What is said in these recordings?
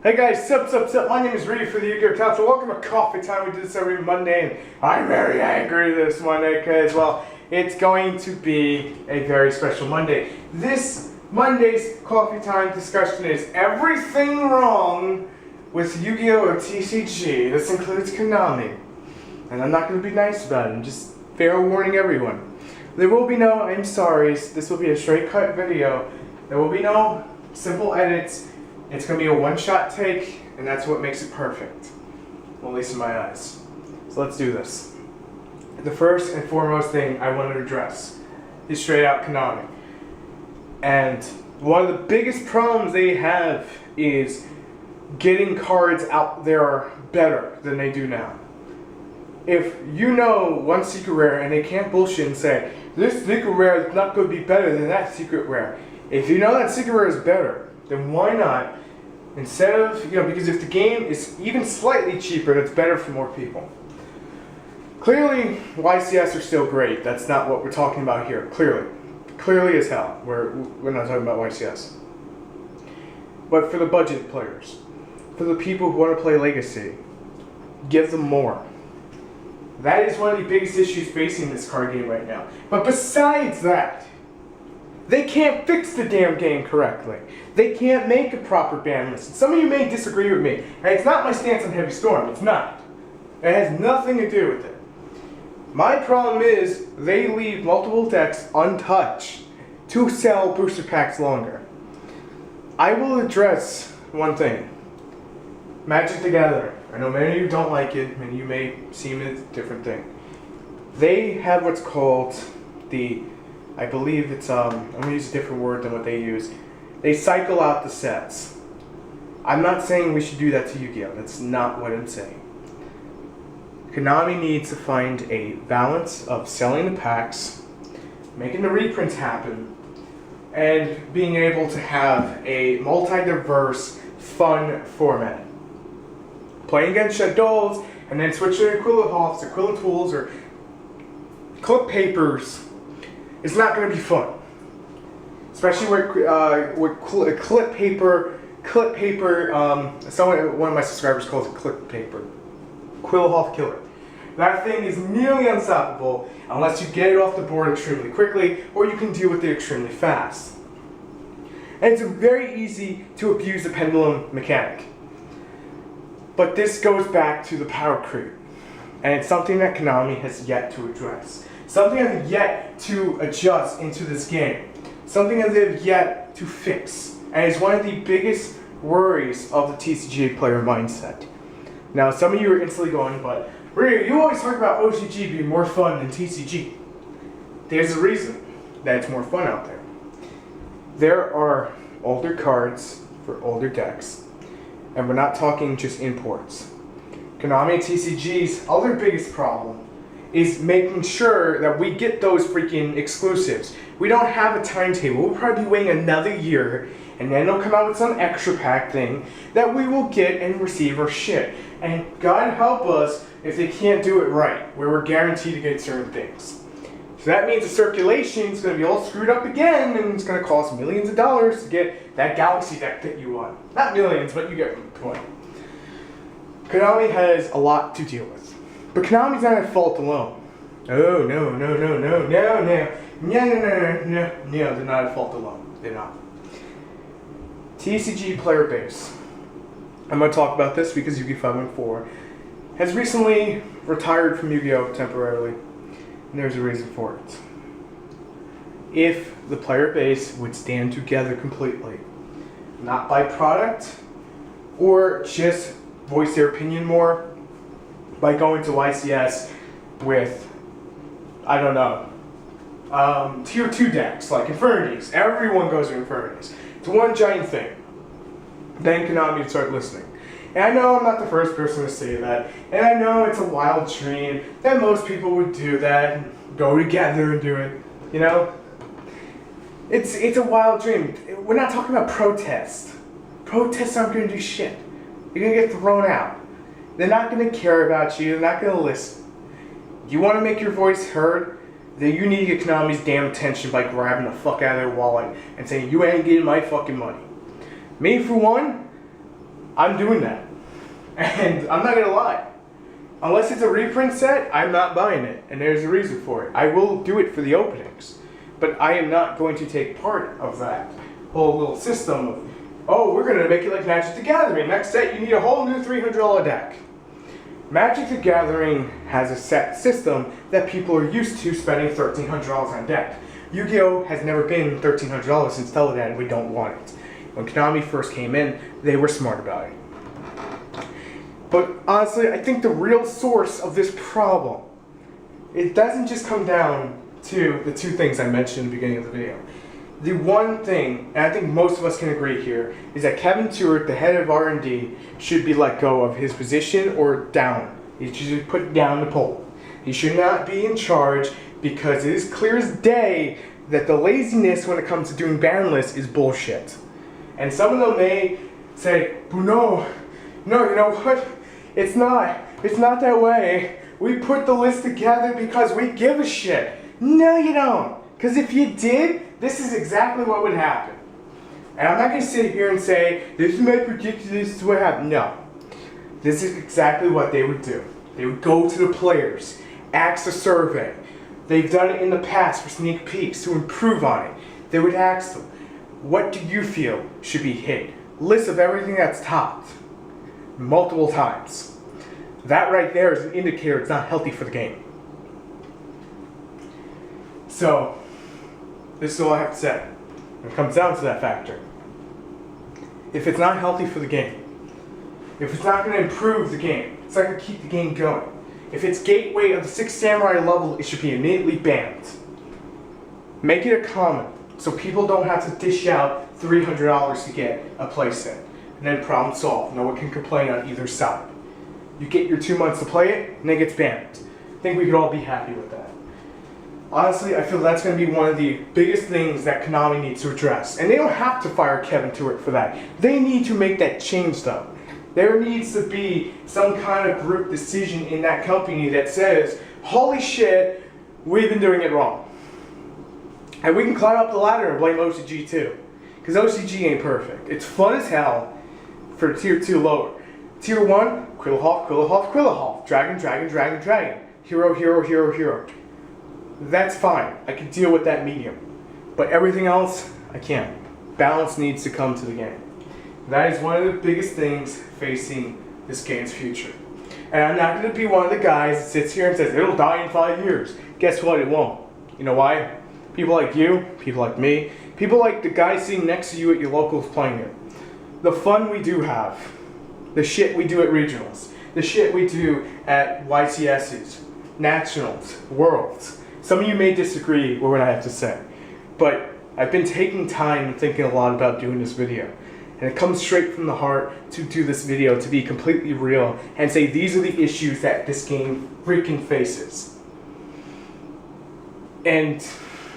Hey guys, sup, my name is Rudy for the YugiohCouncil. Welcome to Coffee Time. We do this every Monday, and I'm very angry this Monday because, well, it's going to be a very special Monday. This Monday's Coffee Time discussion is everything wrong with Yugioh or TCG. This includes Konami. And I'm not going to be nice about it. I'm just fair warning everyone. There will be no I'm sorry's. This will be a straight cut video. There will be no simple edits. It's going to be a one-shot take, and that's what makes it perfect. Well, at least in my eyes. So let's do this. The first and foremost thing I want to address is straight out Konami. And one of the biggest problems they have is getting cards out there better than they do now. If you know one secret rare and they can't bullshit and say, this secret rare is not going to be better than that secret rare. If you know that secret rare is better, then why not, instead of, because if the game is even slightly cheaper, that's better for more people. Clearly, YCS are still great. That's not what we're talking about here. Clearly as hell. We're not talking about YCS. But for the budget players, for the people who want to play Legacy, give them more. That is one of the biggest issues facing this card game right now. But besides that, they can't fix the damn game correctly. They can't make a proper ban list. Some of you may disagree with me. And it's not my stance on Heavy Storm. It's not. It has nothing to do with it. My problem is they leave multiple decks untouched to sell booster packs longer. I will address one thing. Magic the Gathering. I know many of you don't like it. Many of you may seem it's a different thing. They have what's called the... I believe it's, I'm going to use a different word than what they use. They cycle out the sets. I'm not saying we should do that to Yu-Gi-Oh! That's not what I'm saying. Konami needs to find a balance of selling the packs, making the reprints happen, and being able to have a multi-diverse, fun format. Playing against Shadows, and then switching to Quillohofs, or Quillotools, or Clip Papers. It's not going to be fun, especially with clip paper. One of my subscribers calls it clip paper. Quillhoff Killer. That thing is nearly unstoppable unless you get it off the board extremely quickly, or you can deal with it extremely fast. And it's very easy to abuse the pendulum mechanic. But this goes back to the power creep, and it's something that Konami has yet to address. Something that they've yet to adjust into this game. Something that they've yet to fix. And it's one of the biggest worries of the TCG player mindset. Now, some of you are instantly going, but Ray, you always talk about OCG being more fun than TCG. There's a reason that it's more fun out there. There are older cards for older decks. And we're not talking just imports. Konami and TCG's other biggest problem is making sure that we get those freaking exclusives. We don't have a timetable. We'll probably be waiting another year, and then they'll come out with some extra pack thing that we will get and receive our shit. And God help us if they can't do it right, where we're guaranteed to get certain things. So that means the circulation is going to be all screwed up again, and it's going to cost millions of dollars to get that Galaxy deck that you want. Not millions, but you get the point. Konami has a lot to deal with. But Konami's not at fault alone. Oh, no, they're not at fault alone. They're not. TCG player base. I'm going to talk about this because Yu-Gi-Oh! 514 has recently retired from Yu-Gi-Oh! Temporarily. And there's a reason for it. If the player base would stand together completely, not by product, or just voice their opinion more, by going to YCS with, I don't know, tier 2 decks, like Infernities. Everyone goes to Infernities. It's one giant thing. Then Konami would start listening. And I know I'm not the first person to say that, and I know it's a wild dream that most people would do that, and go together and do it, It's a wild dream. We're not talking about protest. Protests aren't going to do shit. You're going to get thrown out. They're not going to care about you. They're not going to listen. You want to make your voice heard? Then you need to get Konami's damn attention by grabbing the fuck out of their wallet and saying, you ain't getting my fucking money. Me, for one, I'm doing that. And I'm not gonna lie. Unless it's a reprint set, I'm not buying it. And there's a reason for it. I will do it for the openings. But I am not going to take part of that whole little system of, oh, we're gonna make it like Magic the Gathering. Next set, you need a whole new $300 deck. Magic the Gathering has a set system that people are used to spending $1,300 on deck. Yu-Gi-Oh! Has never been $1,300 since Telenet, and we don't want it. When Konami first came in, they were smart about it. But honestly, I think the real source of this problem, it doesn't just come down to the two things I mentioned in the beginning of the video. The one thing, and I think most of us can agree here, is that Kevin Tewart, the head of R&D, should be let go of his position or down. He should be put down the pole. He should not be in charge because it is clear as day that the laziness when it comes to doing ban lists is bullshit. And some of them may say, no, you know what? It's not that way. We put the list together because we give a shit. No, you don't. Because if you did, this is exactly what would happen. And I'm not going to sit here and say, this is my prediction, this is what happened. No. This is exactly what they would do. They would go to the players, ask a survey. They've done it in the past for sneak peeks to improve on it. They would ask them, what do you feel should be hit? List of everything that's topped. Multiple times. That right there is an indicator it's not healthy for the game. So, this is all I have to say. It comes down to that factor. If it's not healthy for the game, if it's not going to improve the game, it's not going to keep the game going. If it's gateway of the 6th Samurai level, it should be immediately banned. Make it a common, so people don't have to dish out $300 to get a playset. And then problem solved. No one can complain on either side. You get your 2 months to play it, and it gets banned. I think we could all be happy with that. Honestly, I feel that's going to be one of the biggest things that Konami needs to address. And they don't have to fire Kevin Tewart for that. They need to make that change though. There needs to be some kind of group decision in that company that says, holy shit, we've been doing it wrong. And we can climb up the ladder and blame OCG too. Because OCG ain't perfect. It's fun as hell for tier 2 lower. Tier 1, Quillahawk, Dragon. Hero. That's fine. I can deal with that medium. But everything else, I can't. Balance needs to come to the game. That is one of the biggest things facing this game's future. And I'm not going to be one of the guys that sits here and says, it'll die in 5 years. Guess what? It won't. You know why? People like you, people like me, people like the guy sitting next to you at your locals playing it. The fun we do have, the shit we do at regionals, the shit we do at YCSs, nationals, worlds. Some of you may disagree with what I have to say, but I've been taking time and thinking a lot about doing this video. And it comes straight from the heart to do this video, to be completely real, and say these are the issues that this game freaking faces. And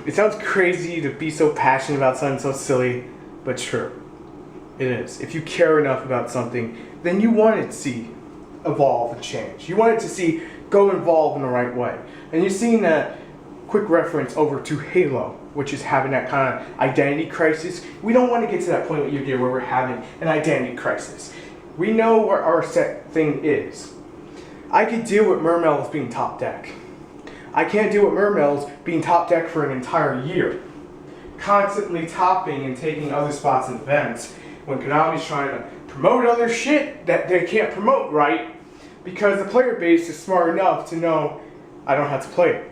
it sounds crazy to be so passionate about something so silly, but true. It is. If you care enough about something, then you want it to see evolve and change. You want it to see go evolve in the right way. And you're seeing that quick reference over to Halo, which is having that kind of identity crisis. We don't want to get to that point with Yu-Gi-Oh! Where we're having an identity crisis. We know what our set thing is. I could deal with Mermel's being top deck. I can't deal with Mermel's being top deck for an entire year. Constantly topping and taking other spots in events when Konami's trying to promote other shit that they can't promote right because the player base is smart enough to know I don't have to play it.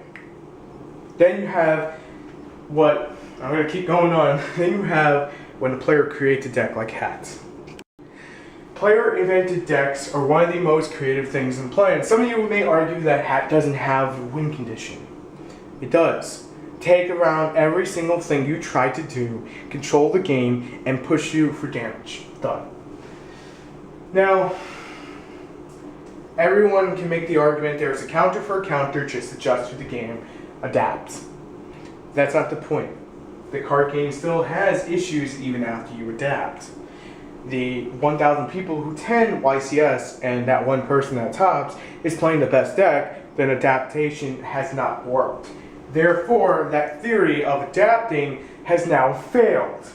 Then you have what, I'm going to keep going on, then you have when a player creates a deck like hats. Player invented decks are one of the most creative things in play, and some of you may argue that hat doesn't have a win condition. It does. Take around every single thing you try to do, control the game, and push you for damage. Done. Now, everyone can make the argument there's a counter for a counter, just adjust to the game, adapt. That's not the point. The card game still has issues even after you adapt. The 1,000 people who attend YCS and that one person that tops is playing the best deck, then adaptation has not worked. Therefore, that theory of adapting has now failed.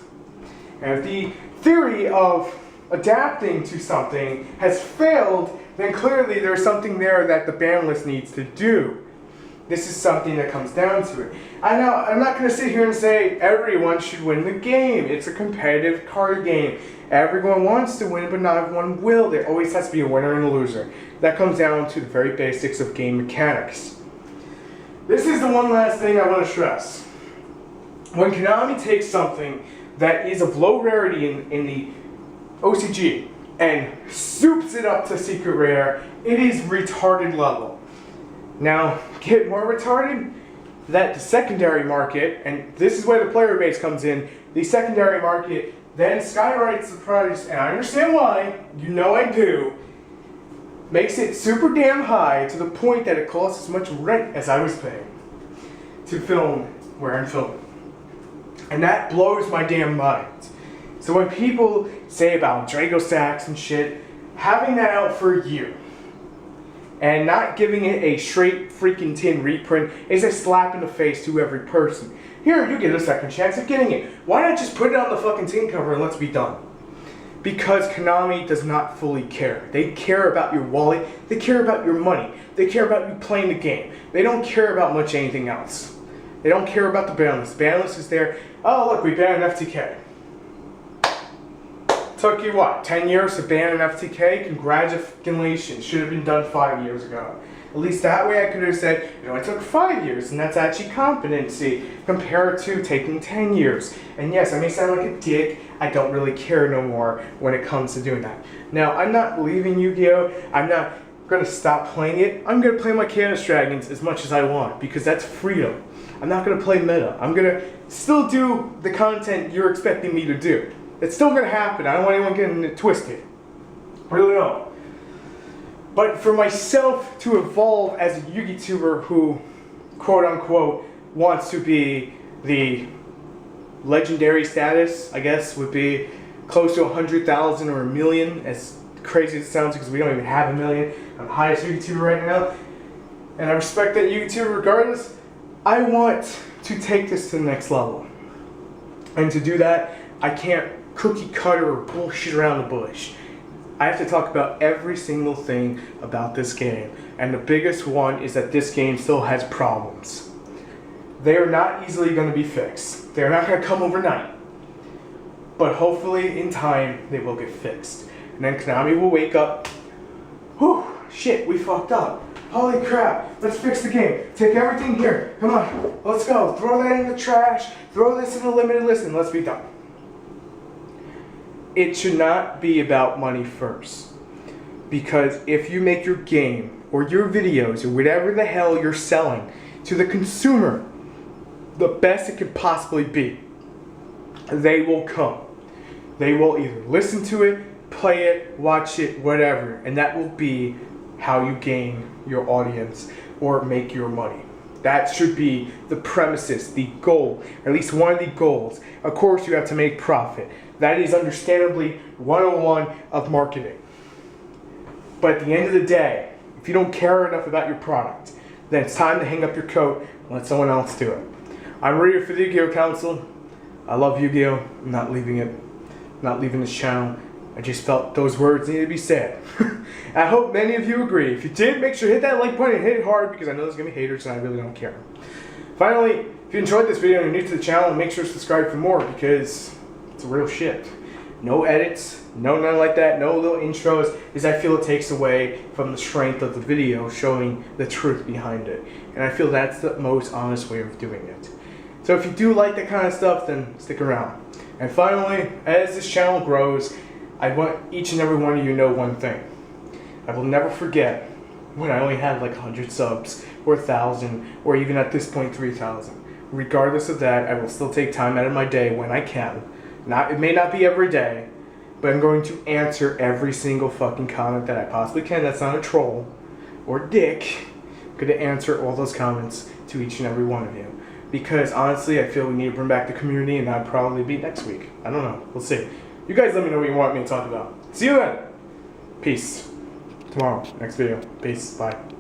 And if the theory of adapting to something has failed, then clearly there's something there that the ban list needs to do. This is something that comes down to it. I know I'm not going to sit here and say everyone should win the game. It's a competitive card game. Everyone wants to win, but not everyone will. There always has to be a winner and a loser. That comes down to the very basics of game mechanics. This is the one last thing I want to stress. When Konami takes something that is of low rarity in the OCG and soups it up to secret rare, it is retarded level. Now, get more retarded, that the secondary market, and this is where the player base comes in, the secondary market then skyrockets the price, and I understand why, you know I do, makes it super damn high to the point that it costs as much rent as I was paying to film where I'm filming. And that blows my damn mind. So when people say about Drago Stacks and shit, having that out for a year and not giving it a straight freaking tin reprint is a slap in the face to every person. Here, you get a second chance of getting it. Why not just put it on the fucking tin cover and let's be done? Because Konami does not fully care. They care about your wallet, they care about your money, they care about you playing the game. They don't care about much anything else. They don't care about the ban list. Ban list is there. Oh look, we banned an FTK. Took you what, 10 years to ban an FTK? Congratulations, should have been done 5 years ago. At least that way I could have said, you know, it took 5 years, and that's actually competency, compared to taking 10 years. And yes, I may sound like a dick, I don't really care no more when it comes to doing that. Now, I'm not leaving Yu-Gi-Oh! I'm not going to stop playing it. I'm going to play my Chaos Dragons as much as I want, because that's freedom. I'm not going to play meta. I'm going to still do the content you're expecting me to do. It's still going to happen. I don't want anyone getting it twisted. I really don't. But for myself to evolve as a YouTuber who, quote unquote, wants to be the legendary status, I guess, would be close to 100,000 or 1 million, as crazy as it sounds, because we don't even have 1 million. I'm the highest YouTuber right now. And I respect that YouTuber regardless. I want to take this to the next level. And to do that, I can't cookie cutter or bullshit around the bush. I have to talk about every single thing about this game. And the biggest one is that this game still has problems. They are not easily going to be fixed. They're not going to come overnight. But hopefully in time they will get fixed. And then Konami will wake up. Whew, shit, we fucked up. Holy crap, let's fix the game. Take everything here. Come on, let's go. Throw that in the trash. Throw this in the limited list and let's be done. It should not be about money first. Because if you make your game or your videos or whatever the hell you're selling to the consumer the best it could possibly be, they will come. They will either listen to it, play it, watch it, whatever, and that will be how you gain your audience or make your money. That should be the premises, the goal, or at least one of the goals. Of course, you have to make profit. That is understandably 101 of marketing. But at the end of the day, if you don't care enough about your product, then it's time to hang up your coat and let someone else do it. I'm ready for the Yu-Gi-Oh! Council. I love Yu-Gi-Oh! I'm not leaving it. I'm not leaving this channel. I just felt those words needed to be said. I hope many of you agree. If you did, make sure to hit that like button and hit it hard, because I know there's going to be haters and I really don't care. Finally, if you enjoyed this video and you're new to the channel, make sure to subscribe for more, because it's a real shit. No edits, no nothing like that, no little intros, because I feel it takes away from the strength of the video, showing the truth behind it. And I feel that's the most honest way of doing it. So if you do like that kind of stuff, then stick around. And finally, as this channel grows, I want each and every one of you to know one thing. I will never forget when I only had like 100 subs, or 1,000, or even at this point 3,000. Regardless of that, I will still take time out of my day when I can. It may not be every day, but I'm going to answer every single fucking comment that I possibly can. That's not a troll or dick. I'm going to answer all those comments to each and every one of you. Because honestly, I feel we need to bring back the community, and that'd probably be next week. I don't know. We'll see. You guys let me know what you want me to talk about. See you then. Peace. Tomorrow, next video. Peace. Bye.